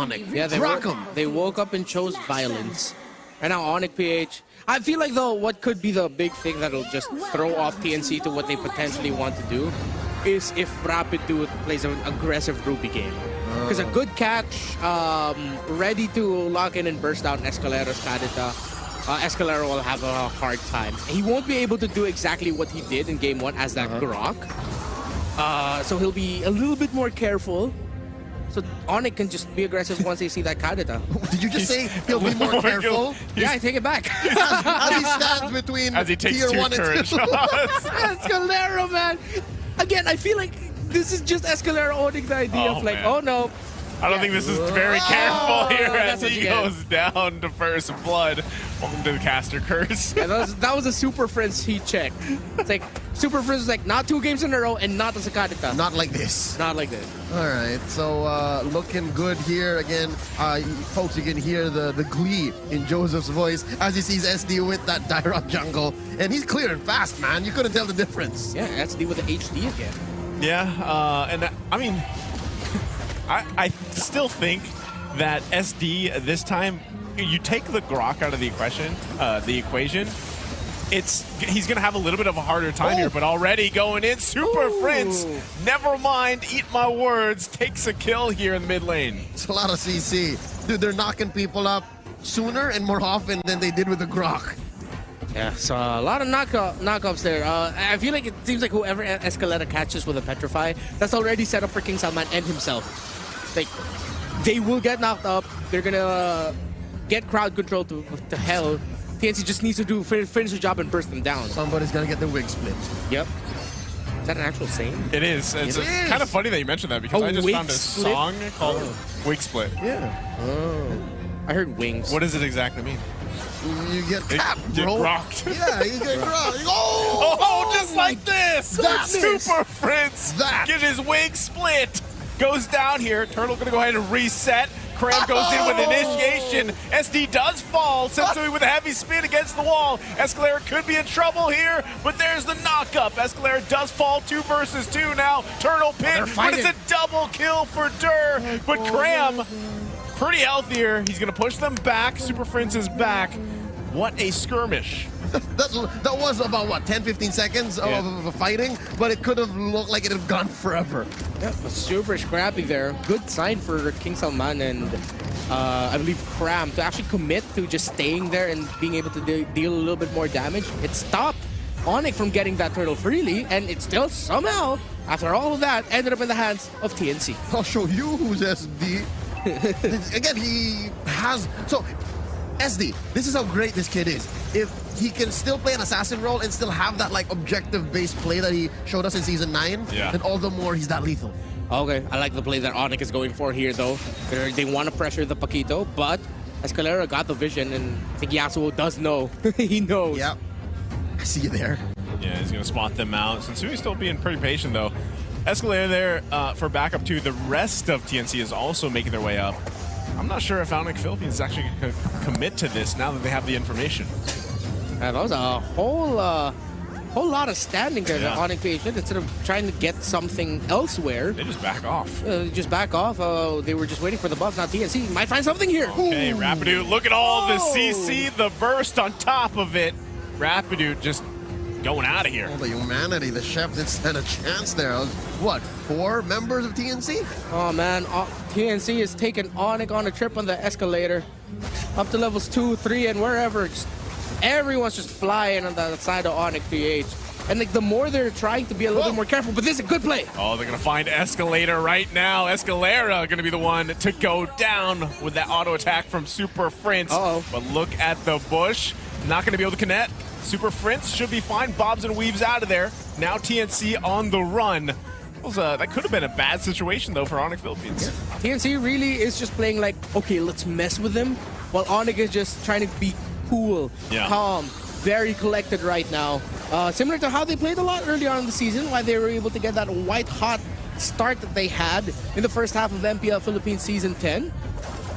ONIC. Yeah, Rock 'em. they woke up and chose violence. And now ONIC PH. I feel like, though, what could be the big thing that'll just throw off TNC to what they potentially want to do is if Rapid Dude plays an aggressive Ruby game. Because a good catch, ready to lock in and burst down Escalero's Kadita, Escalero will have a hard time. He won't be able to do exactly what he did in Game 1 as that Grok. So he'll be a little bit more careful. So ONIC can just be aggressive once they see that Kadita. Did you just say he'll be more careful? Yeah, I take it back. As he stands between as he takes tier 2 1 and courage 2. Escalero, man. Again, I feel like this is just Escalero owning the idea of like, man. oh no. I don't think this is very careful here as that's what he you get. goes down to first blood. Welcome to the caster curse. Yeah, that was a Super Friends heat check. It's like, Super Friends was like, not 2 games in a row and not as a Kadita. Not like this. Not like this. All right, so looking good here again. Folks, you can hear the glee in Joseph's voice as he sees SD with that Dyrok jungle. And he's clearing fast, man. You couldn't tell the difference. Yeah, SD with the HD again. Yeah, and I mean, I still think that SD this time, you take the Grok out of the equation, he's gonna have a little bit of a harder time here, but already going in, Super Prince, never mind, eat my words, takes a kill here in the mid lane. It's a lot of CC. Dude, they're knocking people up sooner and more often than they did with the Grok. Yeah, so a lot of knockups there. I feel like it seems like whoever Escalera catches with a Petrify, that's already set up for King Salman and himself. Like, they will get knocked up. They're gonna get crowd control to hell. TNC just needs to finish the job and burst them down. Somebody's gonna get the wig split. Yep. Is that an actual saying? It is. It's kind of funny that you mentioned that because I just found a song called Wig Split. Yeah. Oh. I heard wings. What does it exactly mean? You get tapped, Get bro. rocked. Yeah, you get rocked. Oh, just like this! That's Super Prince! Get his wig split! Goes down here. Turtle gonna go ahead and reset. Cram goes in with initiation. SD does fall. Sensui with a heavy spin against the wall. Escalera could be in trouble here, but there's the knockup. Escalera does fall 2 versus 2 now. Turtle pin, but it's a double kill for Dur. But Cram, pretty healthier. He's gonna push them back. Super Prince is back. What a skirmish. That was about, what, 10-15 seconds of fighting, but it could have looked like it had gone forever. Yep, super scrappy there. Good sign for King Salman and I believe Cram to actually commit to just staying there and being able to deal a little bit more damage. It stopped ONIC from getting that turtle freely, and it still somehow, after all of that, ended up in the hands of TNC. I'll show you who's SD. Again, he has... So, SD, this is how great this kid is. If he can still play an assassin role and still have that like objective-based play that he showed us in Season 9, then all the more he's that lethal. Okay, I like the play that ONIC is going for here, though. They want to pressure the Paquito, but Escalera got the vision, and I think Yasuo does know. He knows. Yep. I see you there. Yeah, he's going to spot them out. Sensui's still being pretty patient, though. Escalera there for backup, too. The rest of TNC is also making their way up. I'm not sure if ONIC Philippines is actually going to commit to this now that they have the information. That was a whole lot of standing there that ONIC PH did. Instead of trying to get something elsewhere, they just back off. Just back off. They were just waiting for the buff. Now TNC might find something here. Okay, Rapidu, look at all the CC, the burst on top of it. Rapidu just going out of here. Oh, the humanity, the chef didn't stand a chance there. What, 4 members of TNC? Oh man, TNC is taking ONIC on a trip on the escalator. Up to levels 2, 3, and wherever. Everyone's just flying on the side of ONIC PH. And like the more they're trying to be a little bit more careful, but this is a good play. Oh, they're going to find Escalator right now. Escalera going to be the one to go down with that auto attack from Super Prince. But look at the bush. Not going to be able to connect. Super Prince should be fine. Bobs and weaves out of there. Now TNC on the run. That could have been a bad situation, though, for ONIC Philippines. Yeah. TNC really is just playing like, okay, let's mess with them, while ONIC is just trying to be cool, calm, very collected right now. Similar to how they played a lot early on in the season, why they were able to get that white-hot start that they had in the first half of MPL Philippines Season 10.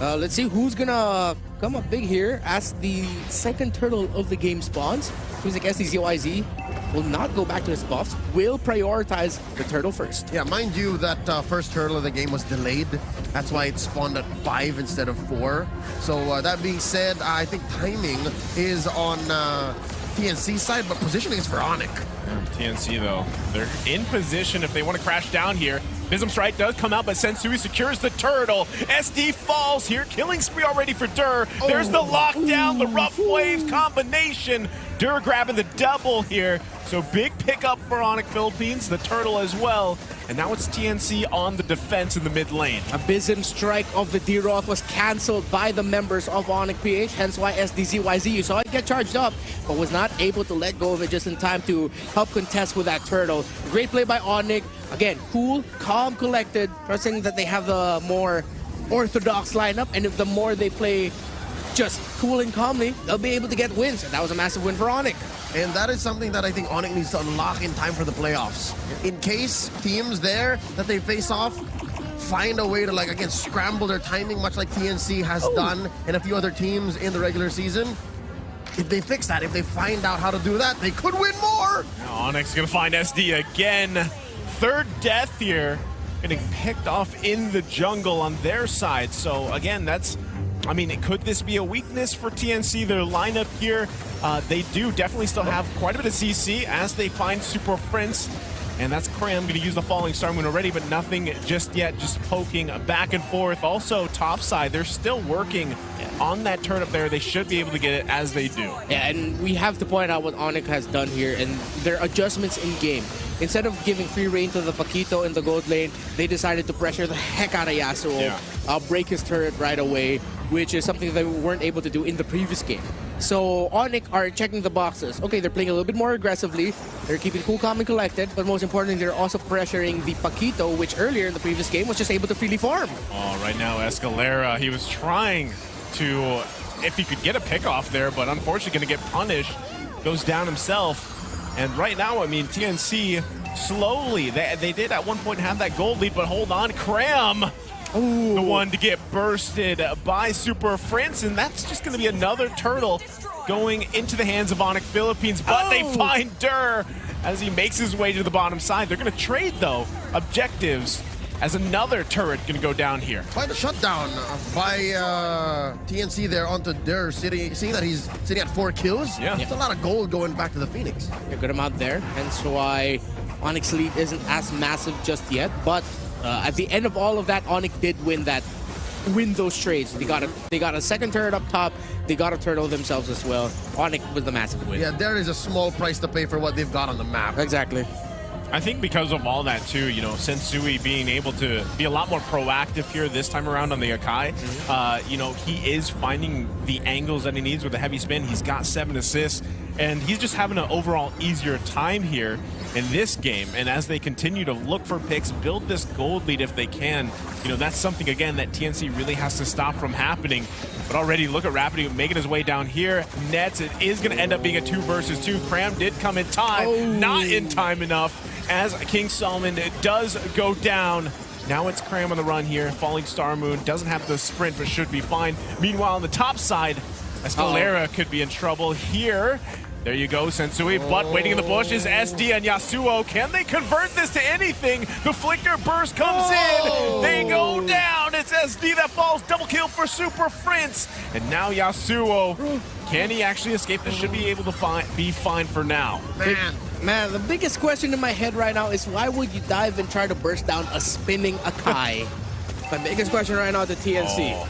Let's see who's gonna come up big here as the second turtle of the game spawns. Seems like SDZYZ will not go back to his buffs, will prioritize the turtle first. Yeah, mind you, that first turtle of the game was delayed. That's why it spawned at 5 instead of 4. So that being said, I think timing is on TNC side, but positioning is for ONIC. TNC, though, they're in position if they want to crash down here. Vism Strike does come out, but Sensui secures the turtle. SD falls here. Killing spree already for Dur. There's the lockdown, the rough waves combination. Dur grabbing the double here. So big pickup for ONIC Philippines, the turtle as well. And now it's TNC on the defense in the mid lane. A Vism Strike of the D-Roth was cancelled by the members of ONIC PH, hence why SDZYZ, you saw it get charged up, but was not able to let go of it just in time to help contest with that turtle. Great play by ONIC. Again, cool, calm, collected, trusting that they have the more orthodox lineup, and if the more they play just cool and calmly, they'll be able to get wins, and that was a massive win for ONIC. And that is something that I think ONIC needs to unlock in time for the playoffs. In case teams there that they face off find a way to, like, again, scramble their timing, much like TNC has done and a few other teams in the regular season. If they fix that, if they find out how to do that, they could win more. Now ONIC's gonna find SD again. Third death here, getting picked off in the jungle on their side. So again, that's, I mean, could this be a weakness for TNC? Their lineup here, they do definitely still have quite a bit of CC as they find Super Prince. And that's Cram going to use the Falling Star Moon already, but nothing just yet, just poking back and forth. Also, top side, they're still working on that turn up there. They should be able to get it as they do. Yeah, and we have to point out what ONIC has done here and their adjustments in game. Instead of giving free reign to the Paquito in the gold lane, they decided to pressure the heck out of Yasuo, break his turret right away, which is something that we weren't able to do in the previous game. So ONIC are checking the boxes. Okay, they're playing a little bit more aggressively. They're keeping cool, calm, and collected. But most importantly, they're also pressuring the Paquito, which earlier in the previous game was just able to freely farm. Oh, right now, Escalera, he was trying to, if he could get a pick off there, but unfortunately going to get punished. Goes down himself. And right now, I mean, TNC slowly, they did at one point have that gold lead, but hold on, Cram. Ooh. The one to get bursted by Super Prince, and that's just going to be another turtle going into the hands of ONIC Philippines, but they find Dur as he makes his way to the bottom side. They're going to trade, though, objectives as another turret going to go down here. Quite a shutdown by TNC there onto Dur, seeing that he's sitting at 4 kills. Yeah. It's a lot of gold going back to the Phoenix. A good amount there, hence why ONIC's lead isn't as massive just yet, but at the end of all of that, ONIC did win those trades. They got a second turret up top. They got a turtle themselves as well. ONIC was the massive win. Yeah, there is a small price to pay for what they've got on the map. Exactly. I think because of all that too, you know, Sensui being able to be a lot more proactive here this time around on the Akai, you know, he is finding the angles that he needs with the heavy spin. He's got 7 assists, and he's just having an overall easier time here in this game. And as they continue to look for picks, build this gold lead if they can, you know, that's something, again, that TNC really has to stop from happening. But already, look at Rapidu making his way down here. Nets, it is going to end up being a 2 versus 2. Cram did come in time, not in time enough, as King Solomon does go down. Now it's Cram on the run here. Falling Star Moon doesn't have the sprint, but should be fine. Meanwhile, on the top side, Escalera could be in trouble here. There you go, Sensui, but waiting in the bush is SD and Yasuo. Can they convert this to anything? The Flicker Burst comes in. They go down. It's SD that falls. Double kill for Super Prince. And now Yasuo. Can he actually escape? This should be able to be fine for now. Man, the biggest question in my head right now is why would you dive and try to burst down a spinning Akai? My biggest question right now to TNC.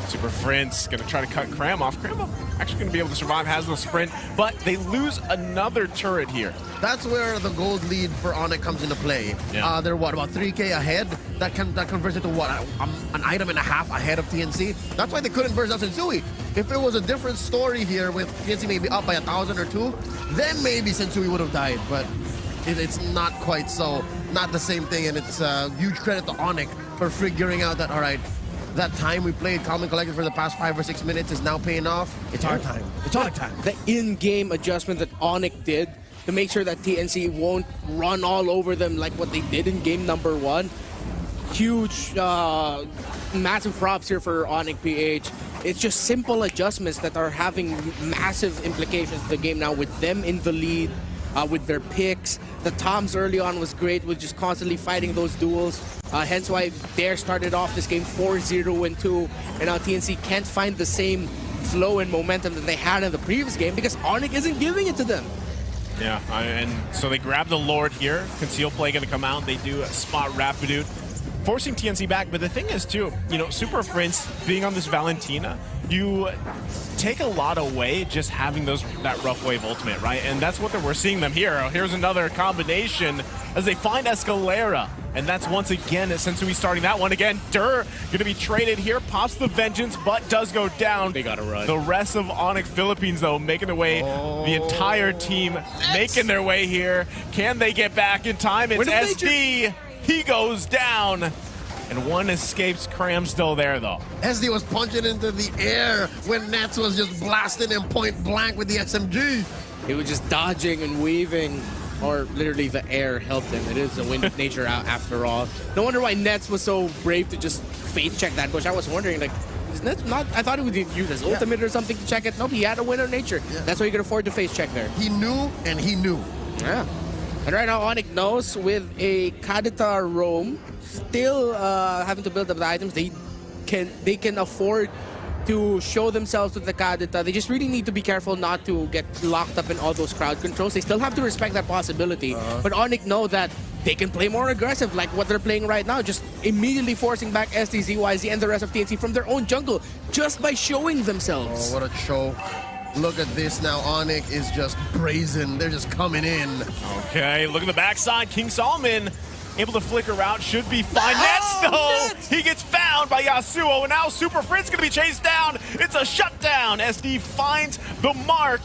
Super Prince gonna try to cut Cram off. Cram actually gonna be able to survive, has the sprint, but they lose another turret here. That's where the gold lead for ONIC comes into play. Yeah. They're what, about 3K ahead? That converts into what, an item and a half ahead of TNC? That's why they couldn't burst out Sensui. If it was a different story here with TNC maybe up by 1,000 or 2, then maybe Sensui would have died, but it's not quite so. Not the same thing, and it's huge credit to ONIC for figuring out that, all right, that time we played Calm and Collected for the past 5 or 6 minutes is now paying off. It's our time. It's ONIC time. The in-game adjustment that ONIC did to make sure that TNC won't run all over them like what they did in game number 1. Huge, massive props here for ONIC PH. It's just simple adjustments that are having massive implications to the game now with them in the lead. with their picks. The Toms early on was great with just constantly fighting those duels. Hence why Dare started off this game 4-0-2, and now TNC can't find the same flow and momentum that they had in the previous game because ONIC isn't giving it to them. Yeah, and so they grab the Lord here. Conceal Play going to come out. They do spot Rapidude, forcing TNC back. But the thing is, too, you know, Super Prince being on this Valentina, you take a lot away just having that Rough Wave ultimate, right? And that's what we're seeing them here. Here's another combination as they find Escalera. And that's once again Sensui starting that one again. Dur going to be traded here, pops the Vengeance, but does go down. They got to run. The rest of ONIC Philippines, though, making their way. The entire team making their way here. Can they get back in time? It's SD. He goes down. And one escapes. Cram still there, though. SD was punching into the air when Nets was just blasting him point blank with the SMG. He was just dodging and weaving, or literally the air helped him. It is a wind of nature out after all. No wonder why Nets was so brave to just face check that bush. I was wondering, like, is Nets not? I thought he would use his ultimate or something to check it. Nope, he had a wind of nature. Yeah. That's why he could afford to face check there. He knew, and he knew. Yeah. And right now, ONIC knows with a Kadita roam, still having to build up the items, they can afford to show themselves with the Kadita. They just really need to be careful not to get locked up in all those crowd controls. They still have to respect that possibility. But ONIC know that they can play more aggressive like what they're playing right now, just immediately forcing back SD, ZYZ, and the rest of TNC from their own jungle just by showing themselves. Oh, what a choke. Look at this now. ONIC is just brazen. They're just coming in. Okay, look at the backside. King Solomon able to flicker out. Should be fine. Nets, though! He gets found by Yasuo, and now Super Prince going to be chased down. It's a shutdown. SD finds the mark.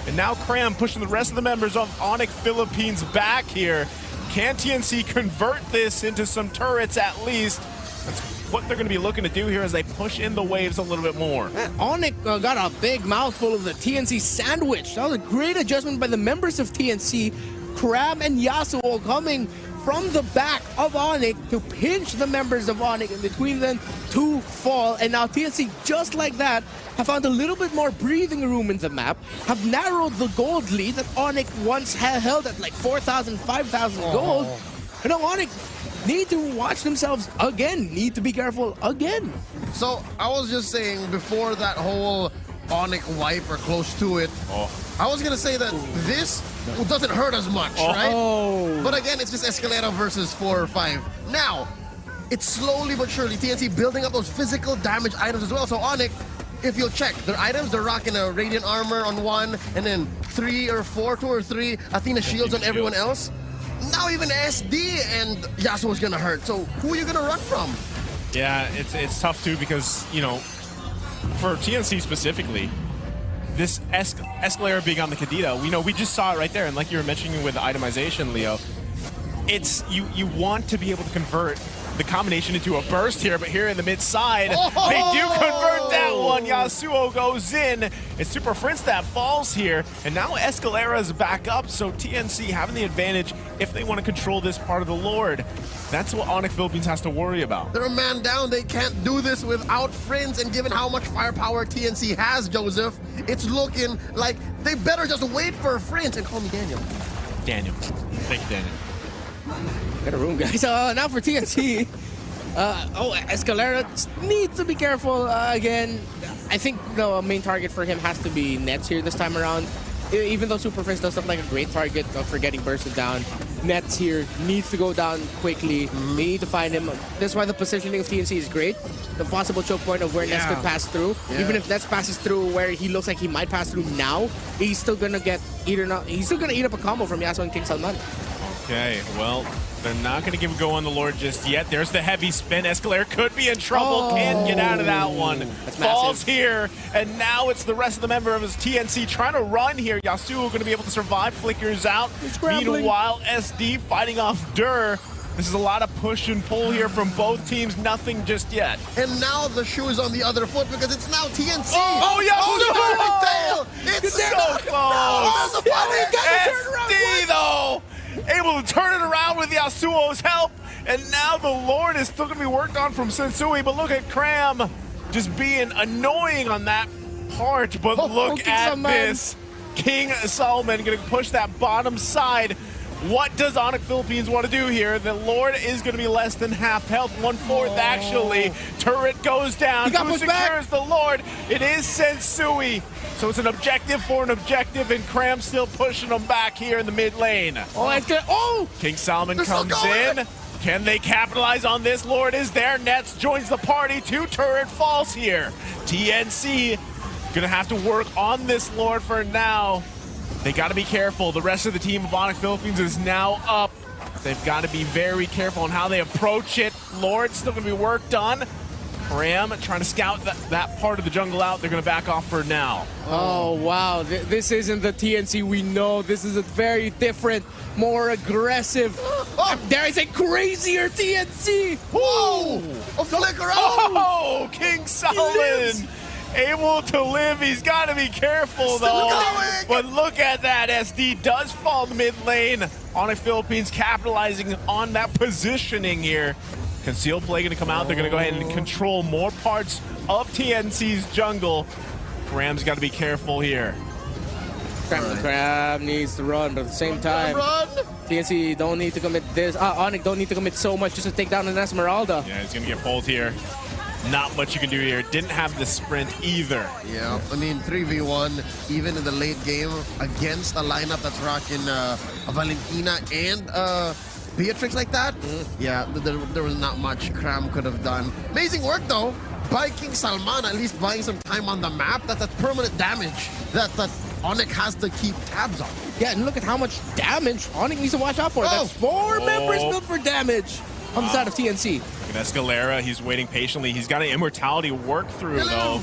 And now Cram pushing the rest of the members of ONIC Philippines back here. Can TNC convert this into some turrets at least? That's what they're going to be looking to do here as they push in the waves a little bit more. ONIC got a big mouthful of the TNC sandwich. That was a great adjustment by the members of TNC. Cram and Yasuo coming from the back of ONIC to pinch the members of ONIC in between them to fall. And now TNC, just like that, have found a little bit more breathing room in the map, have narrowed the gold lead that ONIC once held at like 4,000, 5,000 gold. And now ONIC need to watch themselves again, need to be careful again. So I was just saying before that whole ONIC wipe or close to it, I was going to say that this doesn't hurt as much, right? But again, it's just Escalera versus 4 or 5. Now, it's slowly but surely TNC building up those physical damage items as well. So ONIC, if you'll check their items, they're rocking a Radiant Armor on one, and then 3 or 4, 2 or 3 Athena shields on everyone else. Now even SD and Yasuo is going to hurt. So who are you going to run from? Yeah, it's tough too because, you know, for TNC specifically, this Escalera being on the Kadita, we just saw it right there. And like you were mentioning with the itemization, Leo, it's you want to be able to convert the combination into a burst here, but here in the mid side, they do convert that one. Yasuo goes in. It's Super Prince that falls here, and now Escalera's back up, so TNC having the advantage if they want to control this part of the Lord. That's what ONIC Philippines has to worry about. They're a man down. They can't do this without Prince, and given how much firepower TNC has, Joseph, it's looking like they better just wait for Prince and call me Daniel. Daniel. Thank you, Daniel. Got a room, guys. Now for TNC. Escalera needs to be careful again. I think the main target for him has to be Nets here this time around. Even though Super Prince does look like a great target for getting bursted down, Nets here needs to go down quickly. They need to find him. That's why the positioning of TNC is great. The possible choke point of where Nets could pass through. Even if Nets passes through where he looks like he might pass through now, he's still gonna get he's still gonna eat up a combo from Yasuo and King Salman. Okay, well, they're not going to give a go on the Lord just yet. There's the heavy spin. Escalera could be in trouble. Can't get out of that one. That's Falls massive. Here, and now it's the rest of the member of his TNC trying to run here. Yasuo going to be able to survive. Flickers out. Meanwhile, SD fighting off Dur. This is a lot of push and pull here from both teams. Nothing just yet. And now the shoe is on the other foot because it's now TNC. Oh, Yasuo! It's so close. SD, though, able to turn it around with Yasuo's help. And now the Lord is still going to be worked on from Sensui. But look at Cram just being annoying on that part. But look at this. King Solomon going to push that bottom side. What does ONIC Philippines want to do here? The Lord is going to be less than half health, 1/4 actually. Turret goes down. Who secures the Lord? It is Sensui. So it's an objective for an objective, and Cram still pushing them back here in the mid lane. Oh, it's good. Oh! King Solomon comes in. Can they capitalize on this? Lord is there. Nets joins the party. 2 turret falls here. TNC gonna have to work on this Lord for now. They got to be careful. The rest of the team of ONIC Philippines is now up. They've got to be very careful on how they approach it. Lord's still going to be worked on. Ram trying to scout that part of the jungle out. They're going to back off for now. Oh, wow. This isn't the TNC we know. This is a very different, more aggressive, dare I say crazier TNC. Whoa! A flicker out! Oh, King Solomon! Able to live. He's got to be careful though. But look at that. SD does fall in the mid lane. ONIC Philippines capitalizing on that positioning here. Concealed play going to come out. They're going to go ahead and control more parts of TNC's jungle. Ram's got to be careful here. Cram needs to run, but at the same time, TNC don't need to commit this. ONIC don't need to commit so much just to take down an Esmeralda. Yeah, he's going to get pulled here. Not much you can do here. Didn't have the sprint either. Yeah, I mean, 3v1, even in the late game, against a lineup that's rocking a Valentina and Beatrix like that. Yeah, there was not much Cram could have done. Amazing work, though, by King Salman, at least buying some time on the map. That's permanent damage that ONIC has to keep tabs on. Yeah, and look at how much damage ONIC needs to watch out for. That's 4 members built for damage on the side of TNC. Look at Escalera, he's waiting patiently. He's got an immortality work through though.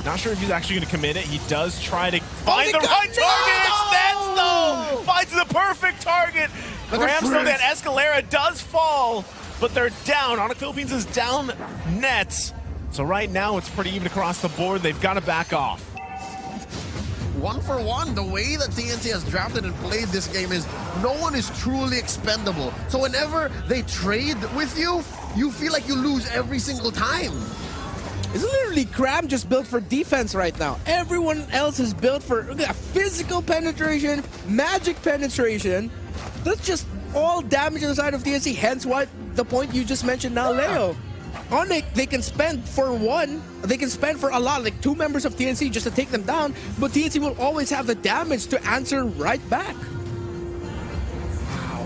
Not sure if he's actually going to commit it. He does try to find the right target. It's Nets though. Finds the perfect target. Grams though that Escalera does fall, but they're down. ONIC Philippines is down Nets. So right now it's pretty even across the board. They've got to back off. 1-for-1, the way that TNC has drafted and played this game is no one is truly expendable. So whenever they trade with you, you feel like you lose every single time. It's literally Cram just built for defense right now. Everyone else is built for physical penetration, magic penetration. That's just all damage on the side of TNC. Hence why the point you just mentioned now, Leo. ONIC, they can spend for a lot, like 2 members of TNC just to take them down, but TNC will always have the damage to answer right back. Wow.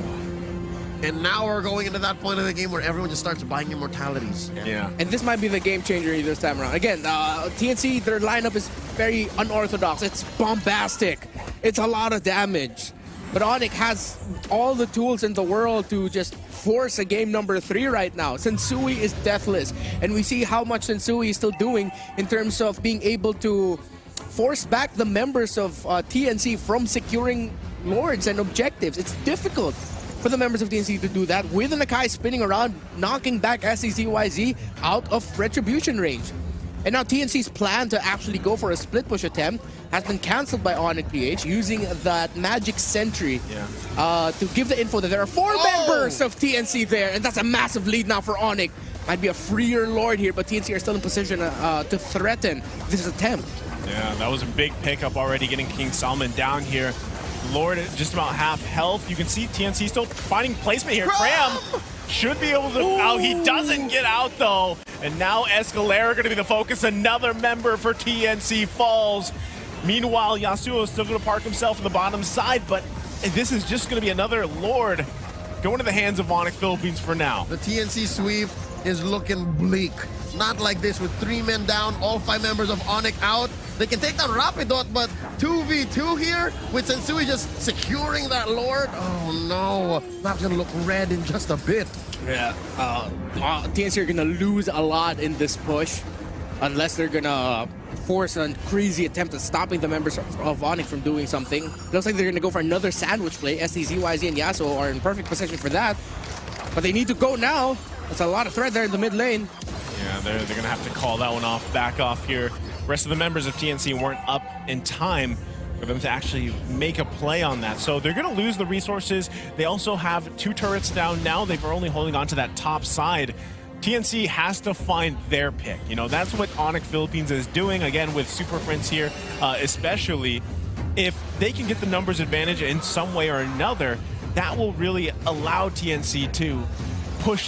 And now we're going into that point of the game where everyone just starts buying immortalities. Yeah. And this might be the game changer this time around. Again, TNC, their lineup is very unorthodox. It's bombastic. It's a lot of damage. But ONIC has all the tools in the world to just force a game number 3 right now. Sensui is deathless, and we see how much Sensui is still doing in terms of being able to force back the members of TNC from securing lords and objectives. It's difficult for the members of TNC to do that with an Akai spinning around, knocking back SCZYZ out of retribution range. And now TNC's plan to actually go for a split push attempt has been cancelled by ONIC PH using that magic sentry to give the info that there are 4 members of TNC there, and that's a massive lead now for ONIC. Might be a freer lord here, but TNC are still in position to threaten this attempt. Yeah, that was a big pickup already, getting King Solomon down here. Lord at just about half health. You can see TNC still finding placement here. Cram should be able to... Oh, he doesn't get out though. And now Escalera going to be the focus. Another member for TNC falls. Meanwhile, Yasuo is still going to park himself on the bottom side, but this is just going to be another Lord going to the hands of ONIC Philippines for now. The TNC sweep is looking bleak. Not like this with 3 men down, all 5 members of ONIC out. They can take down Rapidot, but 2v2 here with Sensui just securing that Lord. Oh no, map's gonna look red in just a bit. Yeah, TNC are gonna lose a lot in this push unless they're gonna force a crazy attempt at stopping the members of ONIC from doing something. Looks like they're gonna go for another sandwich play. STZ, YZ, and Yasuo are in perfect position for that, but they need to go now. That's a lot of threat there in the mid lane. Yeah, they're going to have to call that one off, back off here. Rest of the members of TNC weren't up in time for them to actually make a play on that. So they're going to lose the resources. They also have 2 turrets down now. They're only holding on to that top side. TNC has to find their pick. You know, that's what ONIC Philippines is doing, again, with Super Friends here, especially. if they can get the numbers advantage in some way or another, that will really allow TNC to push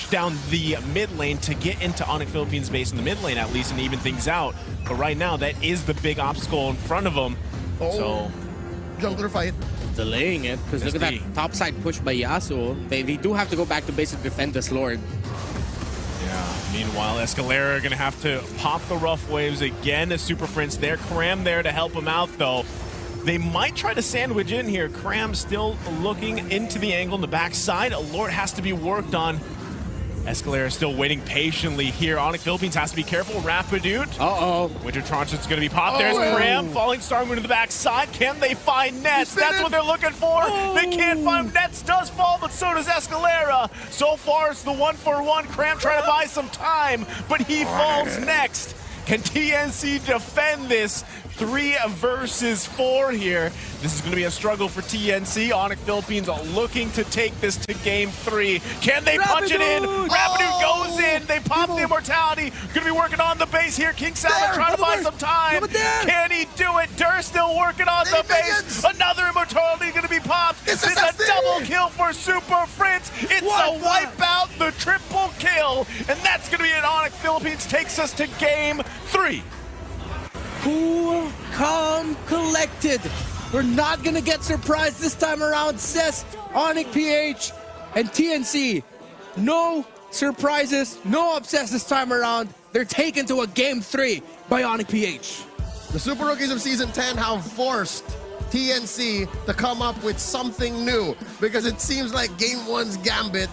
down the mid lane to get into ONIC Philippines base in the mid lane at least and even things out. But right now, that is the big obstacle in front of them. So jungler fight. Delaying it, because look at that topside push by Yasuo. They do have to go back to base and defend this Lord. Yeah, meanwhile, Escalera are going to have to pop the rough waves again as Super Prince there. Cram there to help him out, though. They might try to sandwich in here. Cram still looking into the angle in the backside. A Lord has to be worked on. Escalera still waiting patiently here. ONIC Philippines has to be careful. Rapidude. Uh-oh. Winter Transient's going to be popped. There's Cram. Falling Star Moon to the backside. Can they find Nets? That's what they're looking for. They can't find Nets. Does fall, but so does Escalera. So far, it's the 1-for-1. Cram trying to buy some time, but he falls next. Can TNC defend this? 3 versus 4 here. This is going to be a struggle for TNC. ONIC Philippines are looking to take this to game 3. Can they punch it in? Rapidude goes in. They pop the immortality. Going to be working on the base here. King Salmon trying to buy some time. Can he do it? Durr still working on the base. Another immortality going to be popped. It's a double kill for Super Prince. It's a wipeout, the triple kill. And that's going to be it. ONIC Philippines takes us to game 3. Cool, calm, collected. We're not gonna get surprised this time around, says ONIC PH and TNC. No surprises, no upsets this time around. They're taken to a game 3 by ONIC PH. The Super Rookies of Season 10 have forced TNC to come up with something new because it seems like Game 1's gambit